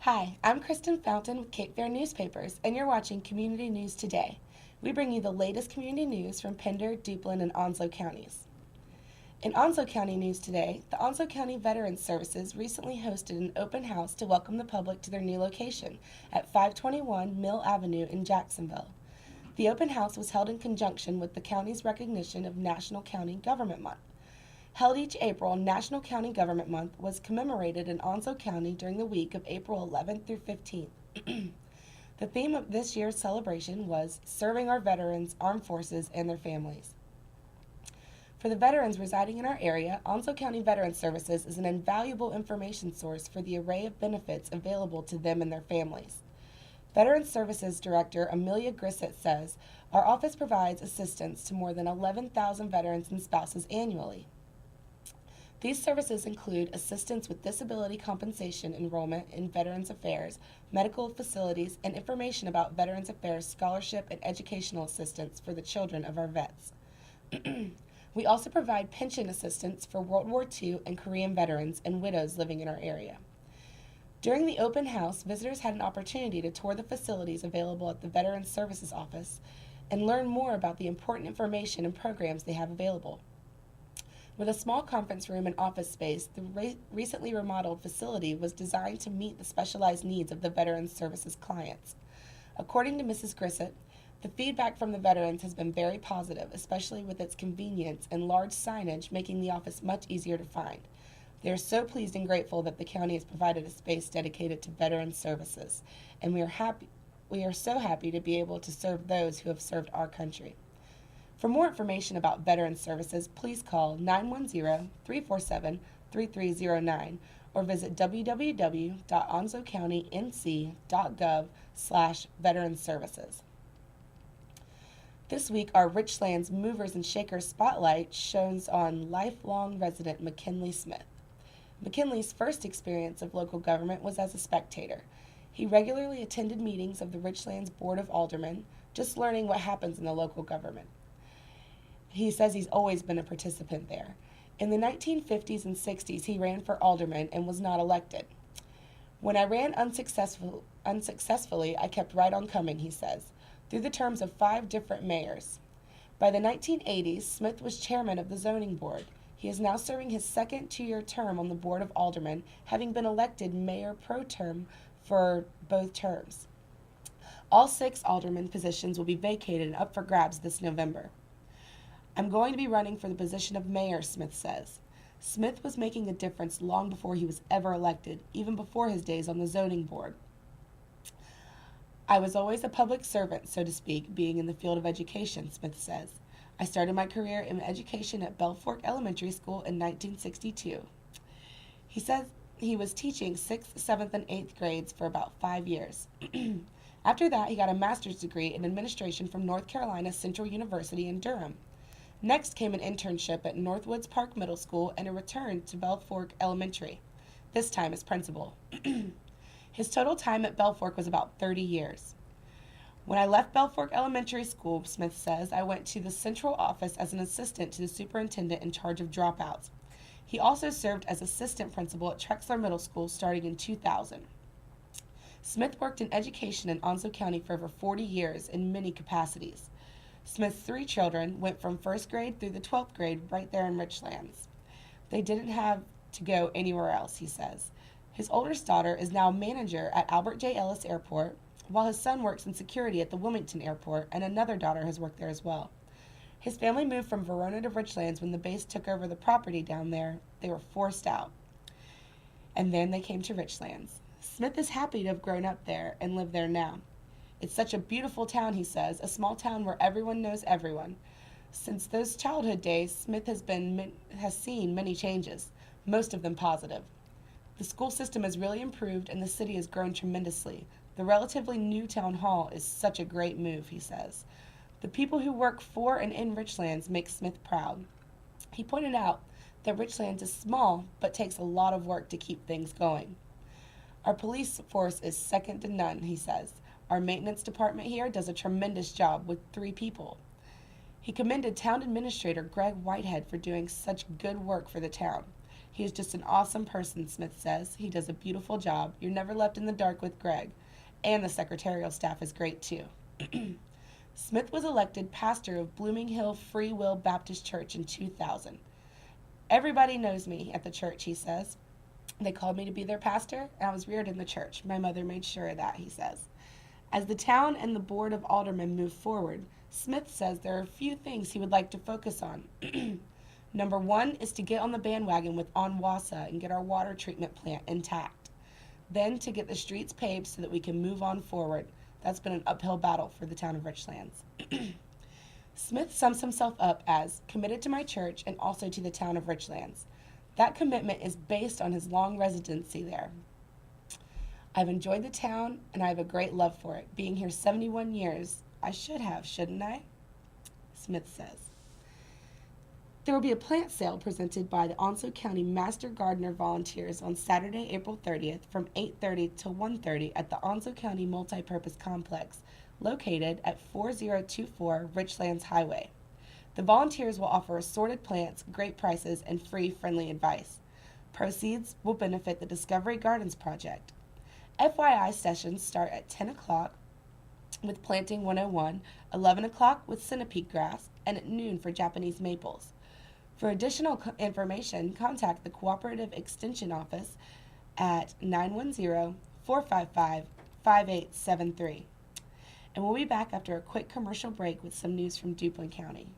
Hi, I'm Kristin Fountain with Cape Fear Newspapers, and you're watching Community News Today. We bring you the latest community news from Pender, Duplin, and Onslow counties. In Onslow County news today, the Onslow County Veterans Services recently hosted an open house to welcome the public to their new location at 521 Mill Avenue in Jacksonville. The open house was held in conjunction with the county's recognition of National County Government Month. Held each April, National County Government Month was commemorated in Onslow County during the week of April 11th through 15th. The theme of this year's celebration was Serving Our Veterans, Armed Forces, and Their Families. For the veterans residing in our area, Onslow County Veterans Services is an invaluable information source for the array of benefits available to them and their families. Veterans Services Director Amelia Grissett says, "Our office provides assistance to more than 11,000 veterans and spouses annually. These services include assistance with disability compensation enrollment in Veterans Affairs, medical facilities, and information about Veterans Affairs scholarship and educational assistance for the children of our vets. We also provide pension assistance for World War II and Korean veterans and widows living in our area." During the open house, visitors had an opportunity to tour the facilities available at the Veterans Services Office and learn more about the important information and programs they have available. With a small conference room and office space, the recently remodeled facility was designed to meet the specialized needs of the Veterans Services clients. According to Mrs. Grissett, the feedback from the veterans has been very positive, especially with its convenience and large signage making the office much easier to find. They are so pleased and grateful that the county has provided a space dedicated to veterans services, and we are so happy to be able to serve those who have served our country. For more information about veterans services, please call 910-347-3309 or visit www.onslowcountync.gov/veteransservices. This week, our Richlands Movers and Shakers Spotlight shines on lifelong resident McKinley Smith. McKinley's first experience of local government was as a spectator. He regularly attended meetings of the Richlands Board of Aldermen, just learning what happens in the local government. He says he's always been a participant there. In the 1950s and 60s, he ran for alderman and was not elected. "When I ran unsuccessfully, I kept right on coming," he says, through the terms of 5 different mayors. By the 1980s, Smith was chairman of the zoning board. He is now serving his second 2-year term on the Board of Aldermen, having been elected mayor pro tem for both terms. All 6 alderman positions will be vacated and up for grabs this November. "I'm going to be running for the position of mayor," Smith says. Smith was making a difference long before he was ever elected, even before his days on the zoning board. "I was always a public servant, so to speak, being in the field of education," Smith says. "I started my career in education at Belfork Elementary School in 1962. He says he was teaching 6th, 7th, and 8th grades for about 5 years. After that, he got a master's degree in administration from North Carolina Central University in Durham. Next came an internship at Northwoods Park Middle School and a return to Belfork Elementary, this time as principal. His total time at Belfork was about 30 years. When I left Belfork Elementary School," Smith says, "I went to the central office as an assistant to the superintendent in charge of dropouts. He also served as assistant principal at Trexler Middle School starting in 2000. Smith worked in education in Onslow County for over 40 years in many capacities. Smith's 3 children went from 1st grade through the 12th grade right there in Richlands. They didn't have to go anywhere else," he says. His oldest daughter is now manager at Albert J. Ellis Airport, while his son works in security at the Wilmington Airport, and another daughter has worked there as well. His family moved from Verona to Richlands when the base took over the property down there. They were forced out, and then they came to Richlands. Smith is happy to have grown up there and live there now. "It's such a beautiful town," he says, "a small town where everyone knows everyone." Since those childhood days, Smith has seen many changes, most of them positive. "The school system has really improved and the city has grown tremendously. The relatively new town hall is such a great move," he says. The people who work for and in Richlands make Smith proud. He pointed out that Richlands is small but takes a lot of work to keep things going. "Our police force is second to none," he says. "Our maintenance department here does a tremendous job with 3 people. He commended Town Administrator Greg Whitehead for doing such good work for the town. He is just an awesome person, Smith says. He does a beautiful job. You're never left in the dark with Greg. And the secretarial staff is great too. Smith was elected pastor of Blooming Hill Free Will Baptist Church in 2000. Everybody knows me at the church, he says. They called me to be their pastor, and I was reared in the church. My mother made sure of that, he says. As the town and the board of aldermen move forward, Smith says there are a few things he would like to focus on. Number one is to get on the bandwagon with Wausau and get our water treatment plant intact. Then to get the streets paved so that we can move on forward. That's been an uphill battle for the town of Richlands. Smith sums himself up as committed to my church and also to the town of Richlands. That commitment is based on his long residency there. I've enjoyed the town and I have a great love for it. Being here 71 years, I should have, shouldn't I? Smith says. There will be a plant sale presented by the Onslow County Master Gardener Volunteers on Saturday, April 30th from 8:30 to 1:30 at the Onslow County Multipurpose Complex located at 4024 Richlands Highway. The volunteers will offer assorted plants, great prices, and free friendly advice. Proceeds will benefit the Discovery Gardens Project. FYI sessions start at 10 o'clock with Planting 101, 11 o'clock with centipede grass, and at noon for Japanese maples. For additional information, contact the Cooperative Extension Office at 910-455-5873. And we'll be back after a quick commercial break with some news from Duplin County.